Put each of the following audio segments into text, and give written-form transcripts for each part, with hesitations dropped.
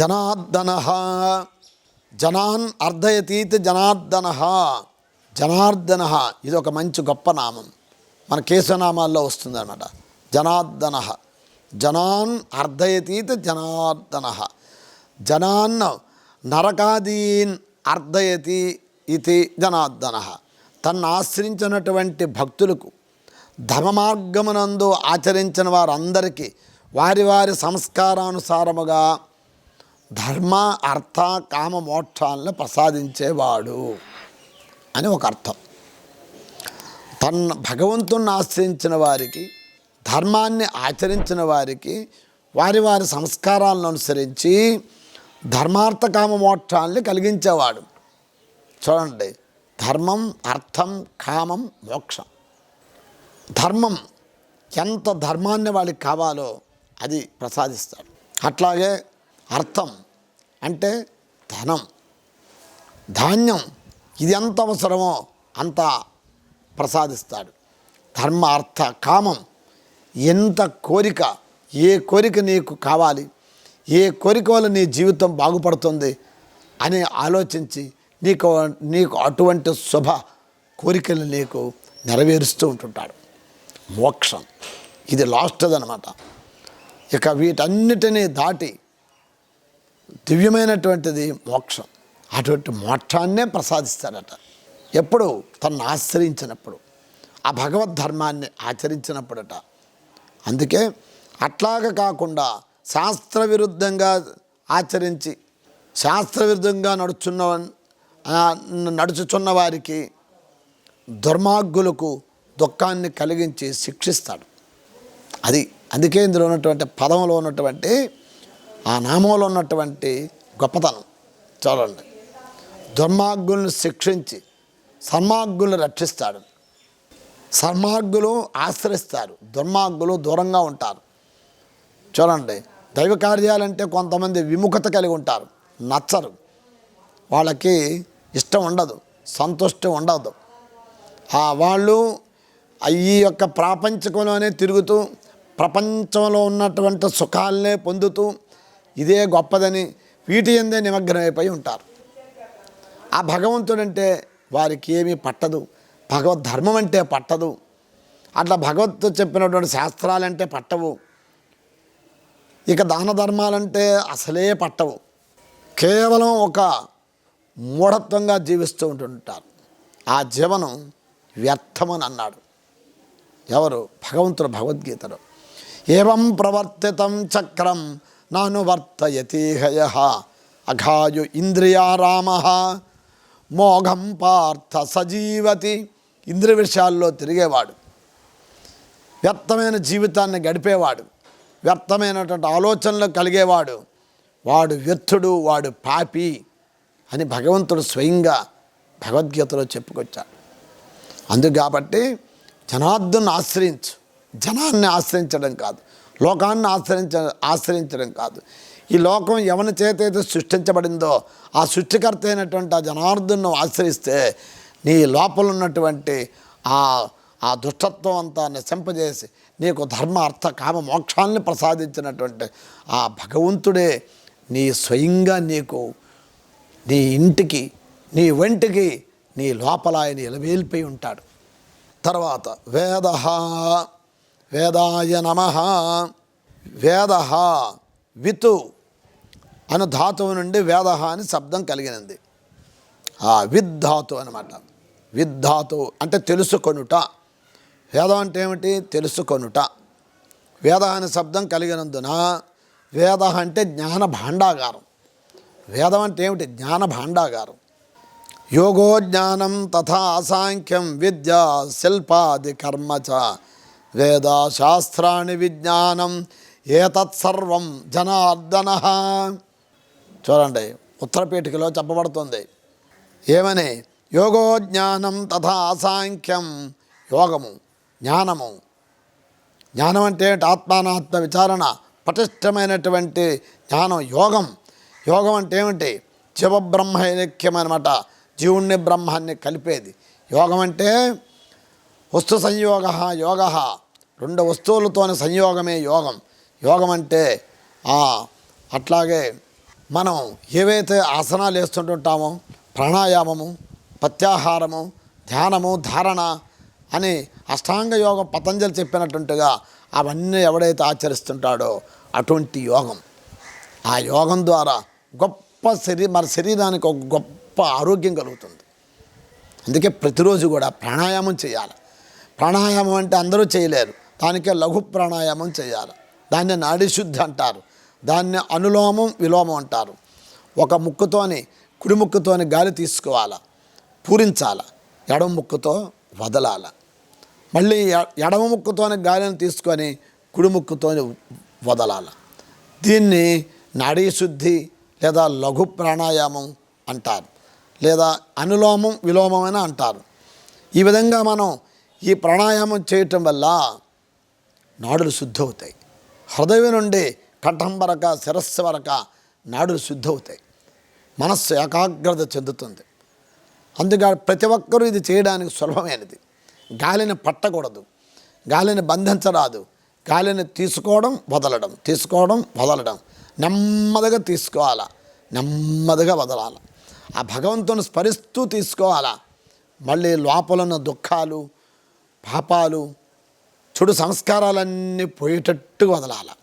జనార్దన జనాన్ అర్ధయతీతి జనార్దన. జనార్దన ఇది ఒక మంచి గొప్ప నామం, మన కేశనామాల్లో వస్తుంది అన్నమాట. జనార్దన జనాన్ అర్ధయతీతి జనార్దన. జనాన్ నరకాదీన్ అర్ధయతి ఇది జనార్దన. తన్ను ఆశ్రయించినటువంటి భక్తులకు ధర్మ మార్గమునందు ఆచరించిన వారందరికీ వారి వారి సంస్కారానుసారముగా ధర్మ అర్థ కామ మోక్షాలను ప్రసాదించేవాడు అని ఒక అర్థం. భగవంతుణ్ణి ఆశ్రయించిన వారికి, ధర్మాన్ని ఆచరించిన వారికి వారి వారి సంస్కారాలను అనుసరించి ధర్మార్థ కామ మోక్షాలని కలిగించేవాడు. చూడండి, ధర్మం, అర్థం, కామం, మోక్షం. ధర్మం, ఎంత ధర్మాన్ని వాళ్ళకి కావాలో అది ప్రసాదిస్తాడు. అట్లాగే అర్థం అంటే ధనం, ధాన్యం, ఇది ఎంత అవసరమో అంత ప్రసాదిస్తాడు. ధర్మ అర్థ కామం, ఎంత కోరిక, ఏ కోరిక నీకు కావాలి, ఏ కోరిక వల్ల నీ జీవితం బాగుపడుతుంది అని ఆలోచించి నీకు అటువంటి శుభ కోరికలు నీకు నెరవేరుస్తూ ఉంటుంటాడు. మోక్షం ఇది లాస్ట్దనమాట. ఇక వీటన్నిటినీ దాటి దివ్యమైనటువంటిది మోక్షం. అటువంటి మోక్షాన్నే ప్రసాదిస్తాడట. ఎప్పుడు తను ఆశ్రయించినప్పుడు, ఆ భగవద్ ధర్మాన్ని ఆచరించినప్పుడట. అందుకే అట్లాగా కాకుండా శాస్త్ర విరుద్ధంగా ఆచరించి శాస్త్ర విరుద్ధంగా నడుచుచున్న వారికి, దుర్మార్గులకు దుఃఖాన్ని కలిగించి శిక్షిస్తాడు. అందుకే ఇందులో ఉన్నటువంటి పదంలో ఉన్నటువంటి ఆ నామంలో ఉన్నటువంటి గొప్పతనం చూడండి. దుర్మార్గులను శిక్షించి సన్మార్గులను రక్షిస్తాడు. సన్మార్గులు ఆశ్రయిస్తారు, దుర్మార్గులు దూరంగా ఉంటారు. చూడండి, దైవ కార్యాలంటే కొంతమంది విముఖత కలిగి ఉంటారు, నచ్చరు, వాళ్ళకి ఇష్టం ఉండదు, సంతుష్టి ఉండదు. వాళ్ళు ఈ యొక్క ప్రాపంచకంలోనే తిరుగుతూ ప్రపంచంలో ఉన్నటువంటి సుఖాలనే పొందుతూ ఇదే గొప్పదని వీటి ఎందే నిమగ్నమైపోయి ఉంటారు. ఆ భగవంతుడంటే వారికి ఏమీ పట్టదు, భగవద్ ధర్మం అంటే పట్టదు, అట్లా భగవద్తో చెప్పినటువంటి శాస్త్రాలంటే పట్టవు, ఇక దాన ధర్మాలంటే అసలే పట్టవు. కేవలం ఒక మూఢత్వంగా జీవిస్తూ ఉంటుంటారు. ఆ జీవనం వ్యర్థమని అన్నాడు ఎవరు? భగవంతుడు భగవద్గీతలో. ఏవం ప్రవర్తితం చక్రం నానువర్తయతి హయః అఘాయు ఇంద్రియారామః మోఘం పార్థ సజీవతి. ఇంద్రియ విషయాల్లో తిరిగేవాడు, వ్యర్థమైన జీవితాన్ని గడిపేవాడు, వ్యర్థమైనటువంటి ఆలోచనలు కలిగేవాడు, వాడు వ్యర్థుడు, వాడు పాపి అని భగవంతుడు స్వయంగా భగవద్గీతలో చెప్పుకొచ్చాడు. అందుకు కాబట్టి జనార్దను ఆశ్రయించు. జనాన్ని ఆశ్రయించడం కాదు, లోకాన్ని ఆశ్రయించడం కాదు. ఈ లోకం ఎవరి చేతైతే సృష్టించబడిందో ఆ సృష్టికర్త అయినటువంటి ఆ జనార్దను ఆశ్రయిస్తే నీ లోపల ఉన్నటువంటి ఆ దుష్టత్వం అంతా నశింపజేసి నీకు ధర్మ అర్థ కామ మోక్షాన్ని ప్రసాదించినటువంటి ఆ భగవంతుడే నీ స్వయంగా నీకు నీ ఇంటికి, నీ వంటికి, నీ లోపల ఆయన ఎలవేల్పై ఉంటాడు. తర్వాత వేదాయ నమః. వేద వితు అను ధాతువు నుండి వేద అని శబ్దం కలిగినది. విద్ధాతు అనమాట. విద్ధాతు అంటే తెలుసుకొనుట. వేదం అంటే ఏమిటి? తెలుసుకొనుట. వేద అనే శబ్దం కలిగినందున వేద అంటే జ్ఞాన భాండాగారం. వేదం అంటే ఏమిటి? జ్ఞాన భాండాగారం. యోగో జ్ఞానం తథా అసాంఖ్యం విద్యా శిల్పాది కర్మ చ వేద శాస్త్రాణి విజ్ఞానం ఏతత్సర్వం జనార్దన. చూడండి, ఉత్తరపీఠికలో చెప్పబడుతుంది ఏమని? యోగో జ్ఞానం తథా అసాంఖ్యం. యోగము, జ్ఞానము. జ్ఞానం అంటే ఆత్మానాత్మ విచారణ, పటిష్టమైనటువంటి జ్ఞానం. యోగం అంటే ఏమిటి? జీవబ్రహ్మైక్యం అనమాట. జీవుణ్ణి బ్రహ్మాన్ని కలిపేది యోగం అంటే. వస్తు సంయోగ యోగ, రెండు వస్తువులతోని సంయోగమే యోగం అంటే. అట్లాగే మనం ఏవైతే ఆసనాలు వేస్తుంటామో, ప్రాణాయామము, ప్రత్యాహారము, ధ్యానము, ధారణ అని అష్టాంగ యోగం పతంజలి చెప్పినట్టుగా అవన్నీ ఎవడైతే ఆచరిస్తుంటాడో అటువంటి యోగం. ఆ యోగం ద్వారా గొప్ప మన శరీరానికి ఒక గొప్ప ఆరోగ్యం కలుగుతుంది. అందుకే ప్రతిరోజు కూడా ప్రాణాయామం చేయాలి. ప్రాణాయామం అంటే అందరూ చేయలేరు, దానికే లఘు ప్రాణాయామం చేయాలి. దాన్ని నాడీశుద్ధి అంటారు, దాన్ని అనులోమం విలోమం అంటారు. ఒక ముక్కుతోని, కుడి ముక్కుతోని గాలి తీసుకోవాలి, పూరించాలి, ఎడమ ముక్కుతో వదలాలి. మళ్ళీ ఎడమ ముక్కుతోని గాలిని తీసుకొని కుడి ముక్కుతోని వదలాలి. దీన్ని నాడీశుద్ధి లేదా లఘు ప్రాణాయామం అంటారు, లేదా అనులోమం విలోమం అని అంటారు. ఈ విధంగా మనం ఈ ప్రాణాయామం చేయటం వల్ల నాడులు శుద్ధి అవుతాయి. హృదయం నుండి కంఠం వరక, శిరస్సు వరక నాడులు శుద్ధి అవుతాయి. మనస్సు ఏకాగ్రత చెందుతుంది. అందుకే ప్రతి ఒక్కరూ ఇది చేయడానికి సులభమైనది. గాలిని పట్టకూడదు, గాలిని బంధించరాదు. గాలిని తీసుకోవడం వదలడం, నెమ్మదిగా తీసుకోవాలా, నెమ్మదిగా వదలాలి. ఆ భగవంతుని స్మరిస్తూ తీసుకోవాలా. మళ్ళీ లోపలున్న దుఃఖాలు, పాపాలు, చెడు సంస్కారాలన్నీ పోయేటట్టుగా వదలాలి.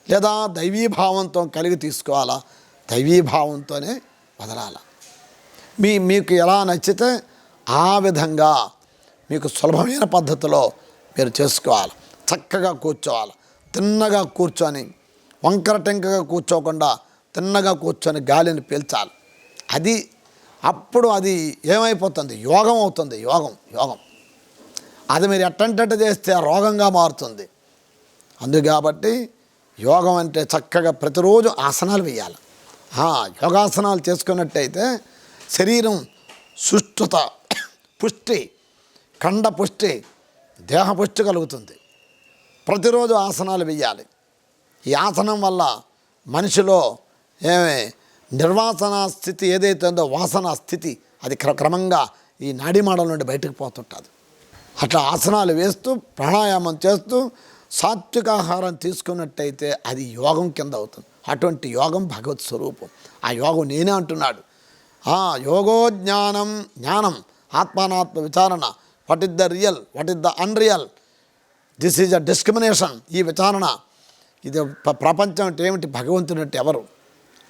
లేదా దైవీభావంతో కలిగి తీసుకోవాలా, దైవీభావంతోనే వదలాలి. మీకు ఎలా నచ్చితే ఆ విధంగా మీకు సులభమైన పద్ధతిలో మీరు చేసుకోవాలి. చక్కగా కూర్చోవాలి, తిన్నగా కూర్చొని, వంకర టెంకగా కూర్చోకుండా తిన్నగా కూర్చొని గాలిని పీల్చాలి. అప్పుడు అది ఏమైపోతుంది? యోగం అవుతుంది. యోగం అది మీరు ఎట్టంటట్టు చేస్తే రోగంగా మారుతుంది. కాబట్టి యోగం అంటే చక్కగా ప్రతిరోజు ఆసనాలు వేయాలి. యోగాసనాలు చేసుకున్నట్టయితే శరీరం సుష్ఠుత, పుష్టి, ఖండ పుష్టి, దేహ పుష్టి కలుగుతుంది. ప్రతిరోజు ఆసనాలు వేయాలి. ఈ ఆసనం వల్ల మనిషిలో నిర్వాసన స్థితి ఏదైతే ఉందో, వాసన స్థితి, అది క్రమంగా ఈ నాడీమాడల నుండి బయటకు పోతుంటుంది. అట్లా ఆసనాలు వేస్తూ ప్రాణాయామం చేస్తూ సాత్వికాహారం తీసుకున్నట్టయితే అది యోగం కింద అవుతుంది. అటువంటి యోగం భగవత్ స్వరూపం. ఆ యోగం నేనే అంటున్నాడు. యోగో జ్ఞానం ఆత్మానాత్మ విచారణ. What is the real, what is the unreal, this is a discrimination. ఈ విచారణ, ఇది ప్రపంచం అంటే ఏమిటి, భగవంతుడు అంటే ఎవరు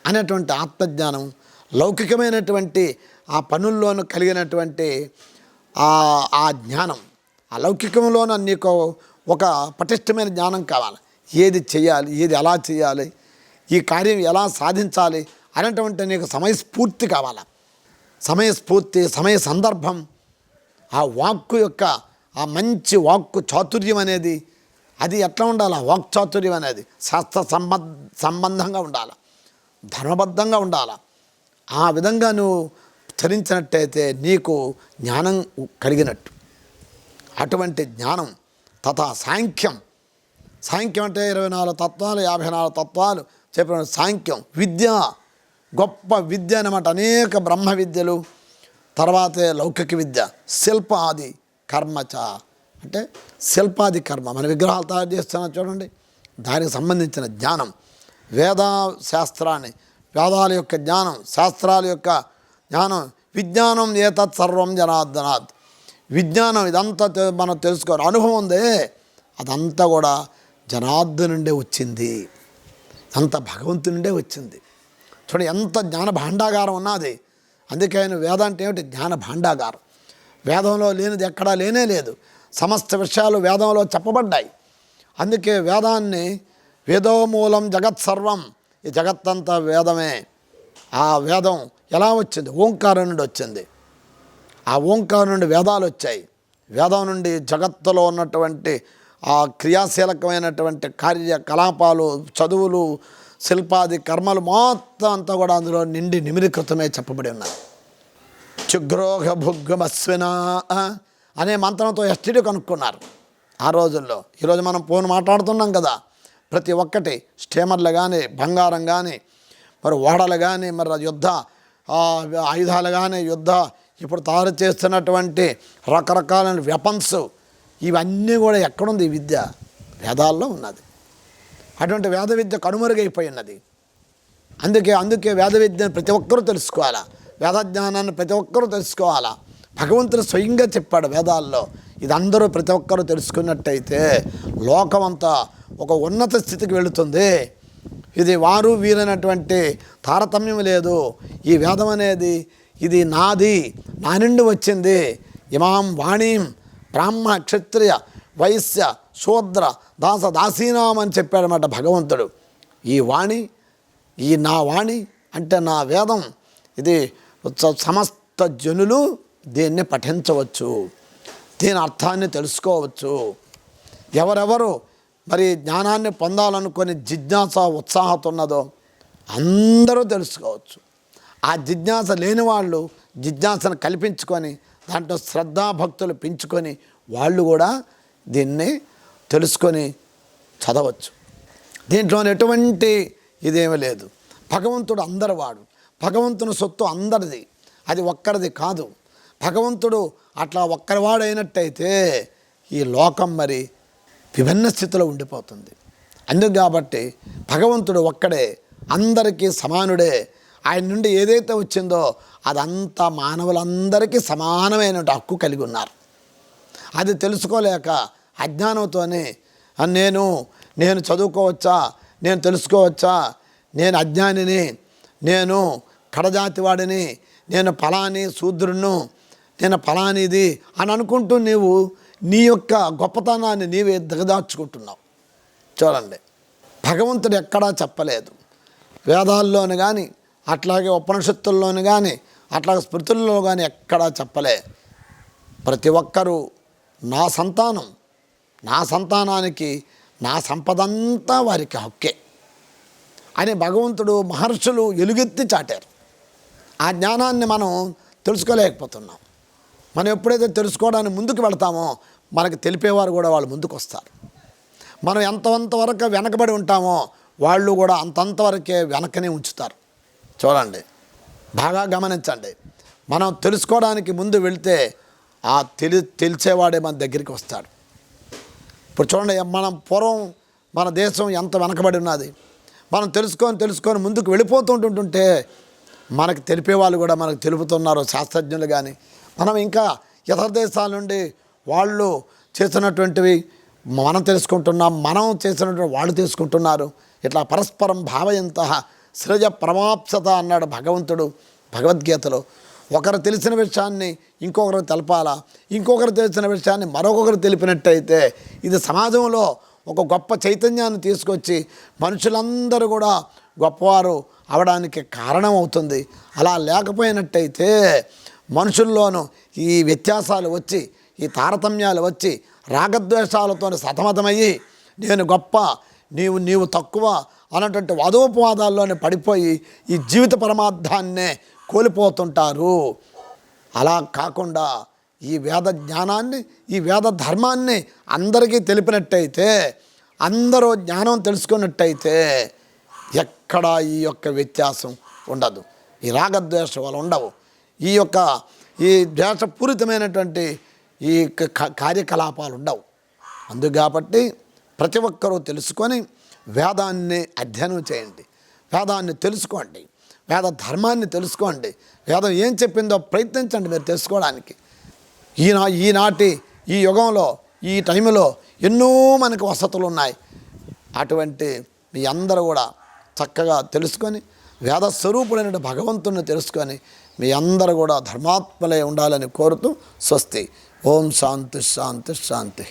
అనేటువంటి ఆత్మజ్ఞానం, లౌకికమైనటువంటి ఆ పనుల్లోనూ కలిగినటువంటి ఆ జ్ఞానం, ఆ లౌకికంలోనూ నీకు ఒక పటిష్టమైన జ్ఞానం కావాలి. ఏది చేయాలి, ఏది ఎలా చేయాలి, ఈ కార్యం ఎలా సాధించాలి అనేటువంటి నీకు సమయస్ఫూర్తి కావాలి. సమయస్ఫూర్తి, సమయ సందర్భం, ఆ వాక్కు యొక్క ఆ మంచి వాక్కు చాతుర్యం అనేది అది ఎట్లా ఉండాలి? వాక్ చాతుర్యం అనేది శాస్త్ర సంబంధంగా ఉండాలి, ధర్మబద్ధంగా ఉండాలి. ఆ విధంగా నువ్వు చరించినట్టయితే నీకు జ్ఞానం కలిగినట్టు. అటువంటి జ్ఞానం తథా సాంఖ్యం అంటే 24 తత్వాలు, 54 తత్వాలు చెప్పిన సాంఖ్యం. విద్య, గొప్ప విద్య అన్నమాట. అనేక బ్రహ్మ విద్యలు, తర్వాతే లౌకిక విద్య. శిల్పాది కర్మచ అంటే శిల్పాది కర్మ, మన విగ్రహాలు తయారు చేస్తున్నా చూడండి, దానికి సంబంధించిన జ్ఞానం. శాస్త్రాన్ని, వేదాల యొక్క జ్ఞానం, శాస్త్రాల యొక్క జ్ఞానం. విజ్ఞానం ఏతత్ సర్వం జనార్దనాత్. విజ్ఞానం ఇదంతా మనం తెలుసుకోవాలి. అనుభవం ఉందే, అదంతా కూడా జనార్దను నుండే వచ్చింది, అంత భగవంతుని నుండే వచ్చింది. చూడండి ఎంత జ్ఞాన భాండాగారం ఉన్నది. అందుకే ఆయన వేదం అంటే ఏమిటి? జ్ఞాన భాండాగారం. వేదంలో లేనిది ఎక్కడా లేనే లేదు. సమస్త విషయాలు వేదంలో చెప్పబడ్డాయి. అందుకే వేదాన్ని వేదోమూలం జగత్ సర్వం, ఈ జగత్తంతా వేదమే. ఆ వేదం ఎలా వచ్చింది? ఓంకారం నుండి వచ్చింది. ఆ ఓంకారం నుండి వేదాలు వచ్చాయి. వేదం నుండి జగత్తులో ఉన్నటువంటి ఆ క్రియాశీలకమైనటువంటి కార్యకలాపాలు, చదువులు, శిల్పాది కర్మలు మొత్తం అంతా కూడా అందులో నిండి నిమిరీకృతమే చెప్పబడి ఉన్నాయి. చుగ్రోహ భుగ్గమస్విన అనే మంత్రంతో ఎస్టీడీ కనుక్కున్నారు ఆ రోజుల్లో. ఈరోజు మనం ఫోన్ మాట్లాడుతున్నాం కదా, ప్రతి ఒక్కటి స్టీమర్లు కానీ, బంగారం కానీ, మరి ఓడలు కానీ, మరి యుద్ధ ఆయుధాలు కానీ, ఇప్పుడు తయారు చేస్తున్నటువంటి రకరకాలైన వెపన్స్, ఇవన్నీ కూడా ఎక్కడుంది? ఈ విద్య వేదాల్లో ఉన్నది. అటువంటి వేద విద్య కనుమరుగైపోయి ఉన్నది. అందుకే వేద విద్యను ప్రతి ఒక్కరూ తెలుసుకోవాలా, వేద జ్ఞానాన్ని ప్రతి ఒక్కరూ తెలుసుకోవాలా. భగవంతుడు స్వయంగా చెప్పాడు వేదాల్లో. ఇది అందరూ ప్రతి ఒక్కరూ తెలుసుకున్నట్టయితే లోకమంతా ఒక ఉన్నత స్థితికి వెళుతుంది. ఇది వారు వీరైనటువంటి తారతమ్యం లేదు. ఈ వేదం అనేది ఇది నాది, నా నుండి వచ్చింది. ఇమాం వాణీం బ్రాహ్మణ క్షత్రియ వైశ్య శూద్ర దాస దాసీనాం అని చెప్పాడన్నమాట భగవంతుడు. ఈ వాణి, ఈ నా వాణి అంటే నా వేదం, ఇది సమస్త జనులు దీన్ని పఠించవచ్చు, దీని అర్థాన్ని తెలుసుకోవచ్చు. ఎవరెవరు మరి జ్ఞానాన్ని పొందాలనుకొని జిజ్ఞాస ఉత్సాహత ఉన్నదో అందరూ తెలుసుకోవచ్చు. ఆ జిజ్ఞాస లేని వాళ్ళు జిజ్ఞాసను కల్పించుకొని దాంట్లో శ్రద్ధాభక్తులు పెంచుకొని వాళ్ళు కూడా దీన్ని తెలుసుకొని చదవచ్చు. దీంట్లో ఎటువంటి ఇదేమీ లేదు. భగవంతుడు అందరివాడు, భగవంతుని సొత్తు అందరిది, అది ఒక్కరిది కాదు. భగవంతుడు అట్లా ఒక్కరివాడైనట్టయితే ఈ లోకం మరి విభిన్న స్థితిలో ఉండిపోతుంది. అందుకు కాబట్టి భగవంతుడు ఒక్కడే, అందరికీ సమానుడే. ఆయన నుండి ఏదైతే వచ్చిందో అదంతా మానవులందరికీ సమానమైన హక్కు కలిగి ఉన్నారు. అది తెలుసుకోలేక అజ్ఞానంతోనే నేను చదువుకోవచ్చా, నేను తెలుసుకోవచ్చా, నేను అజ్ఞానిని, నేను కడజాతి వాడిని, నేను ఫలాని శూద్రును, నేను ఫలానిది అని అనుకుంటూ నీవు నీ యొక్క గొప్పతనాన్ని నీవే దిగదార్చుకుంటున్నావు. చూడండి, భగవంతుడు ఎక్కడా చెప్పలేదు. వేదాల్లోని కానీ, అట్లాగే ఉపనిషత్తుల్లోని కానీ, అట్లాగే స్మృతుల్లో కానీ ఎక్కడా చెప్పలే. ప్రతి ఒక్కరూ నా సంతానం, నా సంతానానికి నా సంపదంతా వారికి హక్కే అని భగవంతుడు మహర్షులు ఎలుగెత్తి చాటారు. ఆ జ్ఞానాన్ని మనం తెలుసుకోలేకపోతున్నాం. మనం ఎప్పుడైతే తెలుసుకోవడానికి ముందుకు వెళతామో మనకు తెలిపేవారు కూడా వాళ్ళు ముందుకు వస్తారు. మనం ఎంతవరకు వెనకబడి ఉంటామో వాళ్ళు కూడా అంతంతవరకే వెనకనే ఉంచుతారు. చూడండి, బాగా గమనించండి. మనం తెలుసుకోవడానికి ముందు వెళితే ఆ తెలిసేవాడే మన దగ్గరికి వస్తాడు. ఇప్పుడు చూడండి, మనం పూర్వం మన దేశం ఎంత వెనకబడి ఉన్నది. మనం తెలుసుకొని ముందుకు వెళ్ళిపోతుంటుంటే మనకు తెలిపేవాళ్ళు కూడా మనకు తెలుపుతున్నారు, శాస్త్రజ్ఞులు కానీ. మనం ఇంకా ఇతర దేశాల నుండి వాళ్ళు చేసినటువంటివి మనం తెలుసుకుంటున్నాం, మనం చేసినటువంటి వాళ్ళు తెలుసుకుంటున్నారు. ఇట్లా పరస్పరం భావయంత సృజ ప్రమాప్సత అన్నాడు భగవంతుడు భగవద్గీతలో. ఒకరు తెలిసిన విషయాన్ని ఇంకొకరు తెలపాలా, ఇంకొకరు తెలిసిన విషయాన్ని మరొకరు తెలిపినట్టయితే ఇది సమాజంలో ఒక గొప్ప చైతన్యాన్ని తీసుకొచ్చి మనుషులందరూ కూడా గొప్పవారు అవడానికి కారణం అవుతుంది. అలా లేకపోయినట్టయితే మనుషుల్లోనూ ఈ వ్యత్యాసాలు వచ్చి, ఈ తారతమ్యాలు వచ్చి, రాగద్వేషాలతో సతమతమయ్యి నేను గొప్ప, నీవు తక్కువ అన్నటువంటి వాదోపవాదాల్లోనే పడిపోయి ఈ జీవిత పరమార్థాన్నే కోల్పోతుంటారు. అలా కాకుండా ఈ వేద జ్ఞానాన్ని, ఈ వేద ధర్మాన్ని అందరికీ తెలిపినట్టయితే, అందరూ జ్ఞానం తెలుసుకున్నట్టయితే ఎక్కడ ఈ యొక్క వ్యత్యాసం ఉండదు, ఈ రాగద్వేషాలు ఉండవు, ఈ ద్వేషపూరితమైనటువంటి ఈ కార్యకలాపాలు ఉండవు. అందుకు కాబట్టి ప్రతి ఒక్కరూ తెలుసుకొని వేదాన్ని అధ్యయనం చేయండి, వేదాన్ని తెలుసుకోండి, వేద ధర్మాన్ని తెలుసుకోండి. వేదం ఏం చెప్పిందో ప్రయత్నించండి మీరు తెలుసుకోవడానికి. ఈనాటి ఈ యుగంలో, ఈ టైంలో ఎన్నో మనకు వసతులు ఉన్నాయి. అటువంటి మీ అందరూ కూడా చక్కగా తెలుసుకొని వేద స్వరూపుడైన భగవంతుని తెలుసుకొని మీ అందరూ కూడా ధర్మాత్మలై ఉండాలని కోరుతూ స్వస్తి. ఓం శాంతి శాంతి శాంతి.